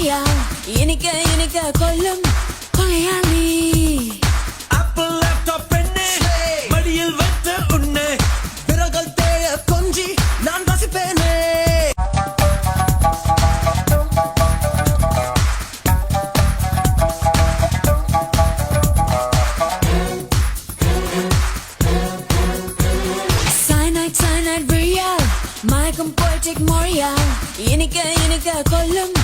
மொழியா இனிக்க இனிக்க கொல்லும் கொலையாளி ஆப்பிள் லேப்டாப் பெண்ணே மடியில் வைத்த உன்னை விரகல் தேய கொஞ்சி நான் ரசிப்பேனே Cyanide, cyanide, real மயக்கம் poetic மொழியா இனிக்க இனிக்க கொல்லும்